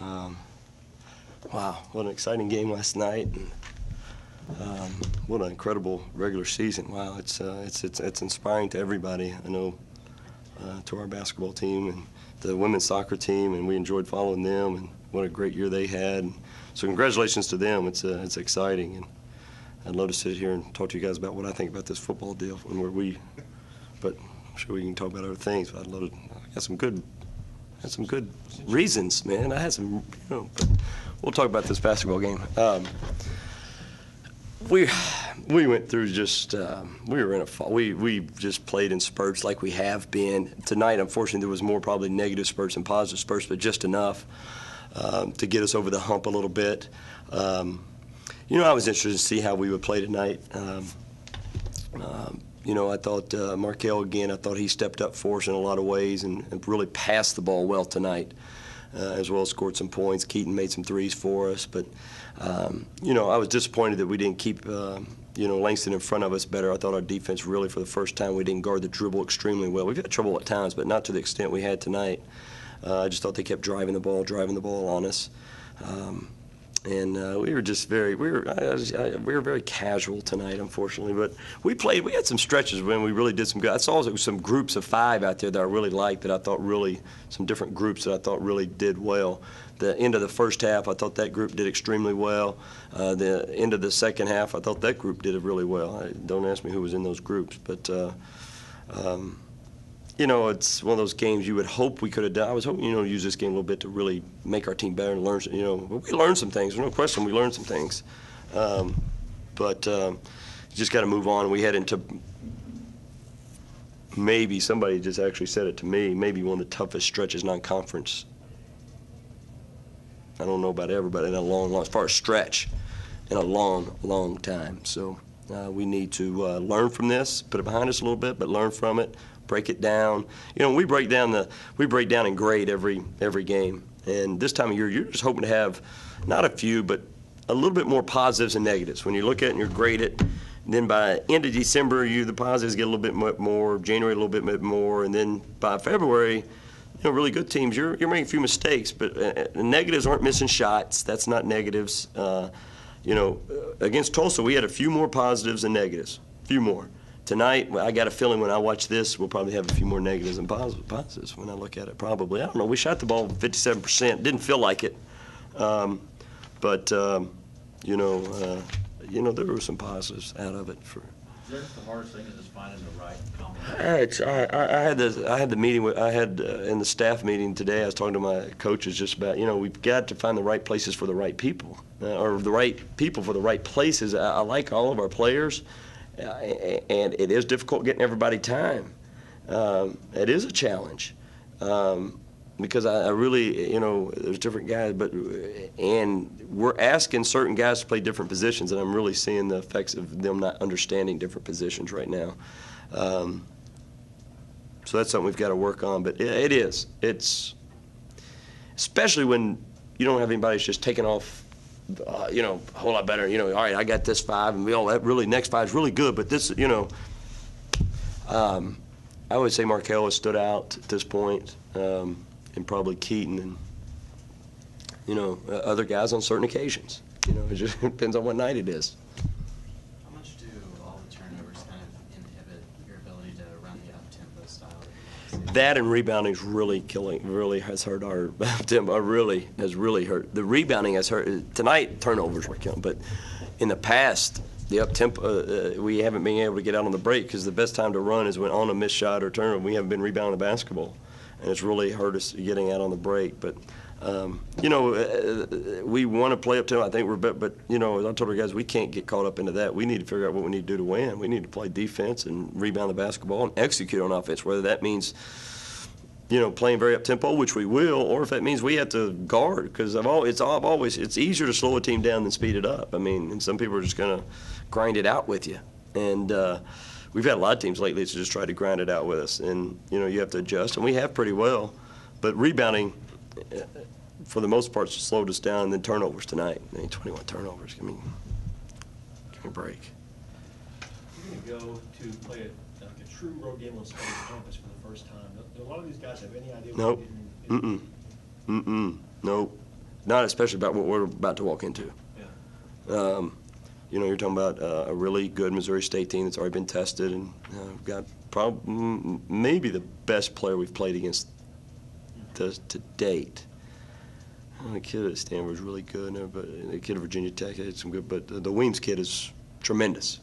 Wow, what an exciting game last night, and what an incredible regular season. Wow, it's inspiring to everybody. I know to our basketball team and the women's soccer team, and we enjoyed following them, and what a great year they had. So congratulations to them. It's exciting, and I'd love to sit here and talk to you guys about what I think about this football deal and but I'm sure we can talk about other things. But I got some good reasons, man. I had some, but we'll talk about this basketball game. We went through just we were in a fall. We just played in spurts like we have been tonight. Unfortunately, there was more probably negative spurts than positive spurts, but just enough to get us over the hump a little bit. I was interested to see how we would play tonight. I thought Markel again. I thought he stepped up for us in a lot of ways and really passed the ball well tonight, as well as scored some points. Keaton made some threes for us, but I was disappointed that we didn't keep Langston in front of us better. I thought our defense really, for the first time, we didn't guard the dribble extremely well. We've had trouble at times, but not to the extent we had tonight. I just thought they kept driving the ball on us. We were just we were very casual tonight, unfortunately. But we had some stretches when we really did some good. I saw some groups of 5 out there that I really liked, that I thought really, some different groups that I thought really did well. The end of the first half, I thought that group did extremely well. The end of the second half, I thought that group did it really well. Don't ask me who was in those groups, but it's one of those games you would hope we could have done. I was hoping, use this game a little bit to really make our team better and learn, but we learned some things. There's no question we learned some things. But you just got to move on. We head into maybe, somebody just actually said it to me, maybe one of the toughest stretches non-conference. I don't know about ever, but in a long, as far as stretch, in a long time. So we need to learn from this, put it behind us a little bit, but learn from it. Break it down. We break down and grade every game. And this time of year, you're just hoping to have not a few, but a little bit more positives and negatives. When you look at it and you grade it, and then by end of December, the positives get a little bit more, January a little bit more, and then by February, really good teams, you're making a few mistakes, but the negatives aren't missing shots. That's not negatives. Against Tulsa, we had a few more positives than negatives, a few more. Tonight, I got a feeling when I watch this, we'll probably have a few more negatives than positives when I look at it, probably. I don't know. We shot the ball 57%. Didn't feel like it. But there were some positives out of it. Is that the hardest thing, is just finding the right combination? I had the meeting in the staff meeting today. I was talking to my coaches just about, we've got to find the right places for the right people, or the right people for the right places. I like all of our players. And it is difficult getting everybody time. It is a challenge because I really, there's different guys, and we're asking certain guys to play different positions, and I'm really seeing the effects of them not understanding different positions right now. So that's something we've got to work on. But it's especially when you don't have anybody that's just taking off. A whole lot better. All right, I got this 5, and that really next 5 is really good. But this, I would say Markel has stood out at this point, and probably Keaton, and other guys on certain occasions. It just depends on what night it is. How much do all the turnovers kind of inhibit your ability to run the up-tempo style? That and rebounding is really has hurt our tempo. Has really hurt. The rebounding has hurt. Tonight, turnovers were killing, but in the past, the up tempo, we haven't been able to get out on the break because the best time to run is when on a missed shot or turnover. We haven't been rebounding the basketball, and it's really hurt us getting out on the break. But we want to play up tempo. I think but as I told our guys, we can't get caught up into that. We need to figure out what we need to do to win. We need to play defense and rebound the basketball and execute on offense, whether that means playing very up tempo, which we will, or if that means we have to guard, because it's easier to slow a team down than speed it up. And some people are just going to grind it out with you, and we've had a lot of teams lately that just try to grind it out with us, and you have to adjust, and we have pretty well, but rebounding for the most part slowed us down. And then turnovers tonight, 21 turnovers. Give me a break. You're going to go to play a true road game on Spanish campus for the first time. Do a lot of these guys have any idea what Nope. Nope. not especially about what we're about to walk into. Yeah. You know, you're talking about a really good Missouri State team that's already been tested, and we've got maybe the best player we've played against to date. The kid at Stanford is really good, but the kid at Virginia Tech had some good, but the Weems kid is tremendous.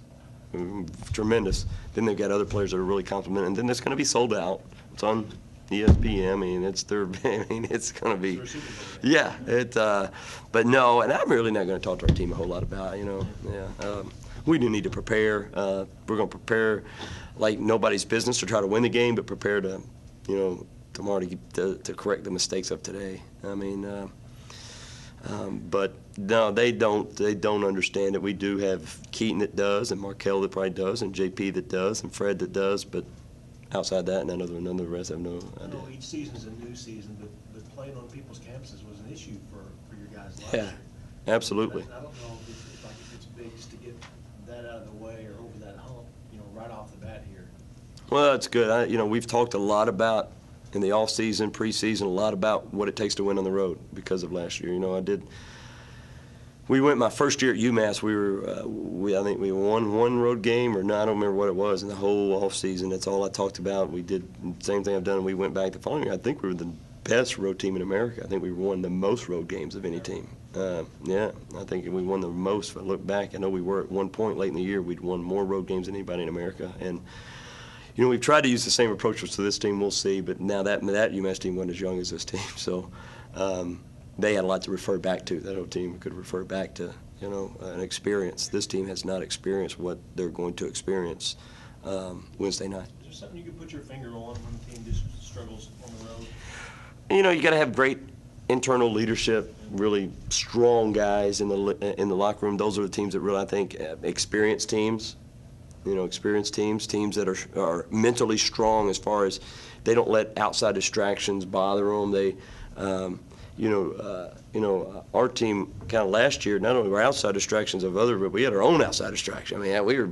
Tremendous. Then they've got other players that are really complimentary, and then it's going to be sold out. It's on ESPN. I mean, it's their. I mean, it's going to be. Yeah. But no, and I'm really not going to talk to our team a whole lot about. You know, yeah. We do need to prepare. We're going to prepare like nobody's business to try to win the game, but prepare to, you know, tomorrow to correct the mistakes of today. I mean. But no, they don't understand it. We do have Keaton that does, and Markel that probably does, and JP that does, and Fred that does. But outside that, none of the rest have no idea. I know each season's a new season, but playing on people's campuses was an issue for your guys last Yeah, year. absolutely. I don't know if it's big just to get that out of the way or over that hump, you know, right off the bat here. Well, that's good. You know, we've talked a lot about in the off season, preseason, a lot about what it takes to win on the road because of last year. You know, we went my first year at UMass. I think we won one road game, or no, I don't remember what it was in the whole off season. That's all I talked about. We did the same thing I've done. We went back the following year. I think we were the best road team in America. I think we won the most road games of any team. Yeah, I think we won the most. If I look back, I know we were at one point late in the year. We'd won more road games than anybody in America, and. You know, we've tried to use the same approach to this team. We'll see, but now that UMass team wasn't as young as this team, so they had a lot to refer back to. That whole team could refer back to, you know, an experience. This team has not experienced what they're going to experience Wednesday night. Is there something you could put your finger on when the team just struggles on the road? You know, you got to have great internal leadership, really strong guys in the locker room. Those are the teams that really, I think, experienced teams. You know, experienced teams that are mentally strong as far as they don't let outside distractions bother them. They, our team kind of last year, not only were outside distractions of other, but we had our own outside distraction. I mean, we had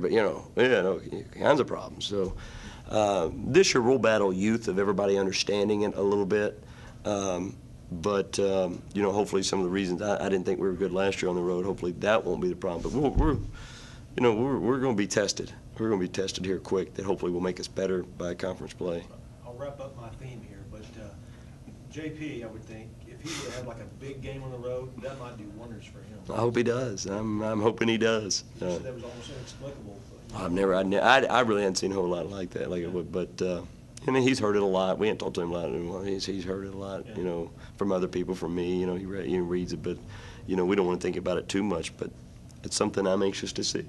all kinds of problems. So this year we'll battle youth of everybody understanding it a little bit. But hopefully some of the reasons I didn't think we were good last year on the road, hopefully that won't be the problem. But we're going to be tested. We're going to be tested here quick that hopefully will make us better by conference play. I'll wrap up my theme here, but JP, I would think, if he would have like a big game on the road, that might do wonders for him. I hope he does. I'm hoping he does. You said that was almost inexplicable. But, I really hadn't seen a whole lot like that. But I mean, he's heard it a lot. We ain't talked to him a lot anymore. He's heard it a lot, yeah. you know, from other people, from me. You know, he reads it, but you know, we don't want to think about it too much. But it's something I'm anxious to see.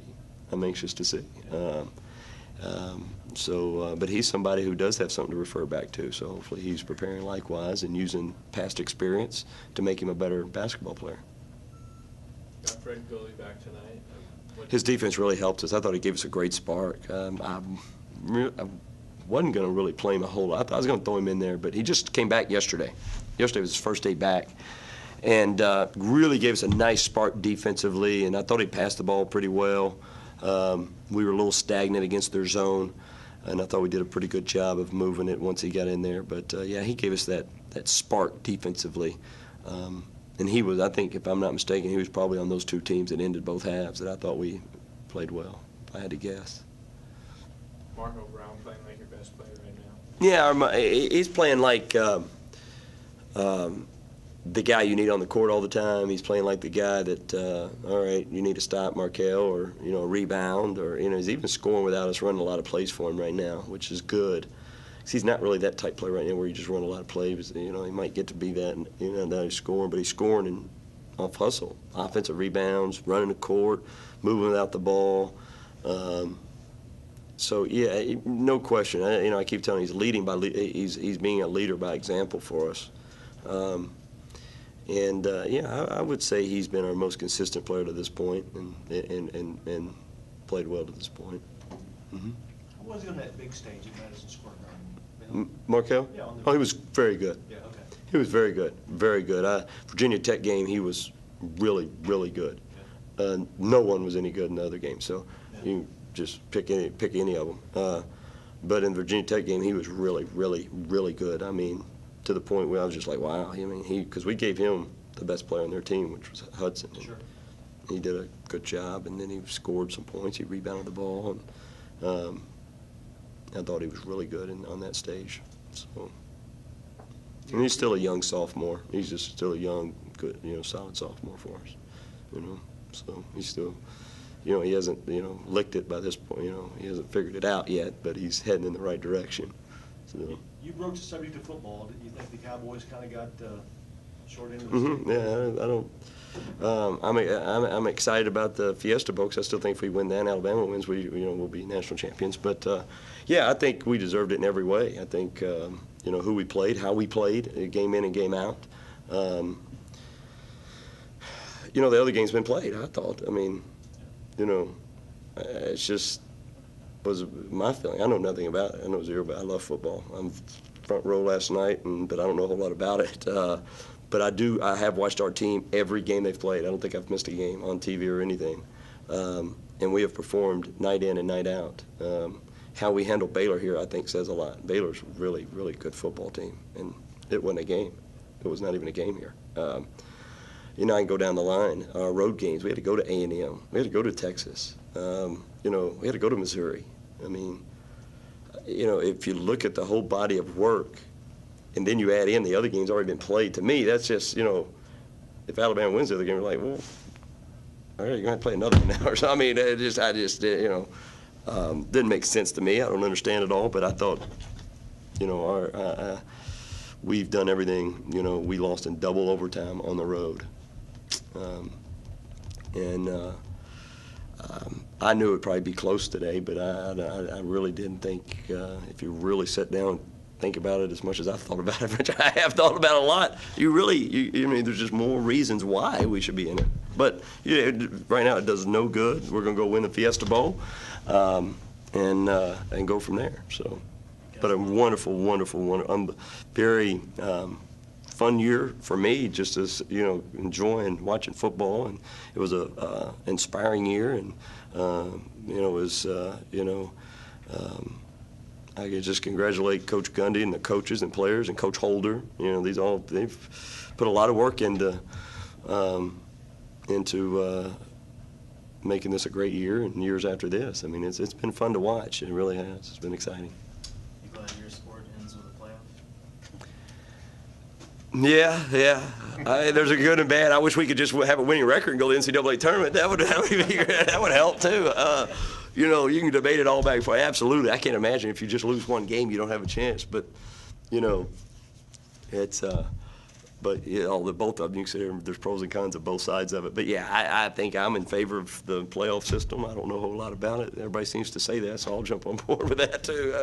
But he's somebody who does have something to refer back to, so hopefully he's preparing likewise and using past experience to make him a better basketball player. Got Fred Gully back tonight. His defense really helped us. I thought he gave us a great spark. I wasn't going to really play him a whole lot. I thought I was going to throw him in there, but he just came back yesterday. Yesterday was his first day back. And really gave us a nice spark defensively, and I thought he passed the ball pretty well. We were a little stagnant against their zone, and I thought we did a pretty good job of moving it once he got in there. But, he gave us that spark defensively. And he was, I think, if I'm not mistaken, he was probably on those two teams that ended both halves that I thought we played well, if I had to guess. Marco Brown playing like your best player right now? Yeah, he's playing like the guy you need on the court all the time. He's playing like the guy that, all right, you need to stop Markel or, rebound or, he's even scoring without us running a lot of plays for him right now, which is good. 'Cause he's not really that type player right now where you just run a lot of plays. He might get to be that, now he's scoring, but he's scoring and off hustle, offensive rebounds, running the court, moving without the ball. So, yeah, no question. I keep telling you, he's being a leader by example for us. I would say he's been our most consistent player to this point and played well to this point. Mm-hmm. How was he on that big stage at Madison Square Garden? Markel? Yeah, Oh, he was very good. Yeah, okay. He was very good, very good. Virginia Tech game, he was really, really good. Yeah. No one was any good in the other game, so Yeah. you just pick any of them. But in the Virginia Tech game, he was really, really, really good. I mean, to the point where I was just like, wow. I mean, because we gave him the best player on their team, which was Hudson. And Sure. he did a good job, and then he scored some points. He rebounded the ball, and I thought he was really good on that stage. So, and he's still a young sophomore. He's just still a young, good, solid sophomore for us. So he's still, he hasn't, licked it by this point. He hasn't figured it out yet, but he's heading in the right direction. So. You broached the subject of football. Did you think the Cowboys kind of got short end of the stick? Yeah, I don't. I'm excited about the Fiesta Bowl because I still think if we win that and Alabama wins, we'll be national champions. But yeah, I think we deserved it in every way. I think who we played, how we played, game in and game out. The other game's been played. I thought. I mean, it's just was my feeling. I know nothing about it. I know zero about it. I love football. I'm front row last night, but I don't know a whole lot about it. But I have watched our team every game they've played. I don't think I've missed a game on TV or anything. And we have performed night in and night out. How we handle Baylor here, I think, says a lot. Baylor's a really, really good football team, and it wasn't a game. It was not even a game here. I can go down the line. Our road games, we had to go to A&M. We had to go to Texas. We had to go to Missouri. I mean, if you look at the whole body of work, and then you add in the other games already been played, to me, that's just, if Alabama wins the other game, we're like, well, all right, you're going to play another one now. Or so, I mean, didn't make sense to me. I don't understand it all, but I thought, we've done everything. We lost in double overtime on the road. I knew it would probably be close today, but I really didn't think, if you really sit down and think about it as much as I've thought about it, which I have thought about it a lot, there's just more reasons why we should be in it. But right now it does no good. We're going to go win the Fiesta Bowl and go from there. So, but a wonderful, very fun year for me, just as enjoying watching football, and it was a inspiring year, and it was I can just congratulate Coach Gundy and the coaches and players and Coach Holder. They've put a lot of work into making this a great year and years after this. I mean, it's been fun to watch. It really has. It's been exciting. You glad your sport ends with a playoff? Yeah. There's a good and bad. I wish we could just have a winning record and go to the NCAA tournament. That would help too. You can debate it all back and forth. Absolutely. I can't imagine if you just lose one game, you don't have a chance. But, it's both of them, you can say there's pros and cons of both sides of it. But yeah, I think I'm in favor of the playoff system. I don't know a whole lot about it. Everybody seems to say that, so I'll jump on board with that too.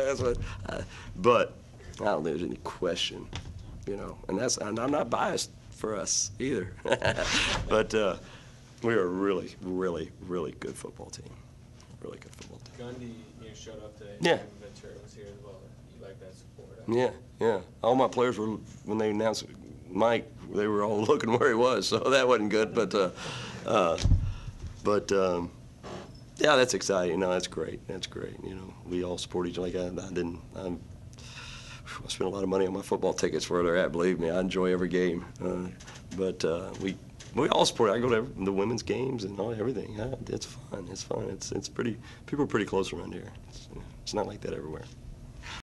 But I don't think there's any question, and I'm not biased for us either. But we are a really, really, really good football team. Really good football team. Gundy, showed up today. Yeah. Ventura was here as well. You like that support? Yeah. All my players were, when they announced Mike, they were all looking where he was, so that wasn't good. But yeah, that's exciting. No, that's great. That's great. We all support each other. I spent a lot of money on my football tickets where they're at. Believe me, I enjoy every game. But we all support. I go to the women's games and everything. It's fun. It's fun. It's pretty. People are pretty close around here. It's not like that everywhere.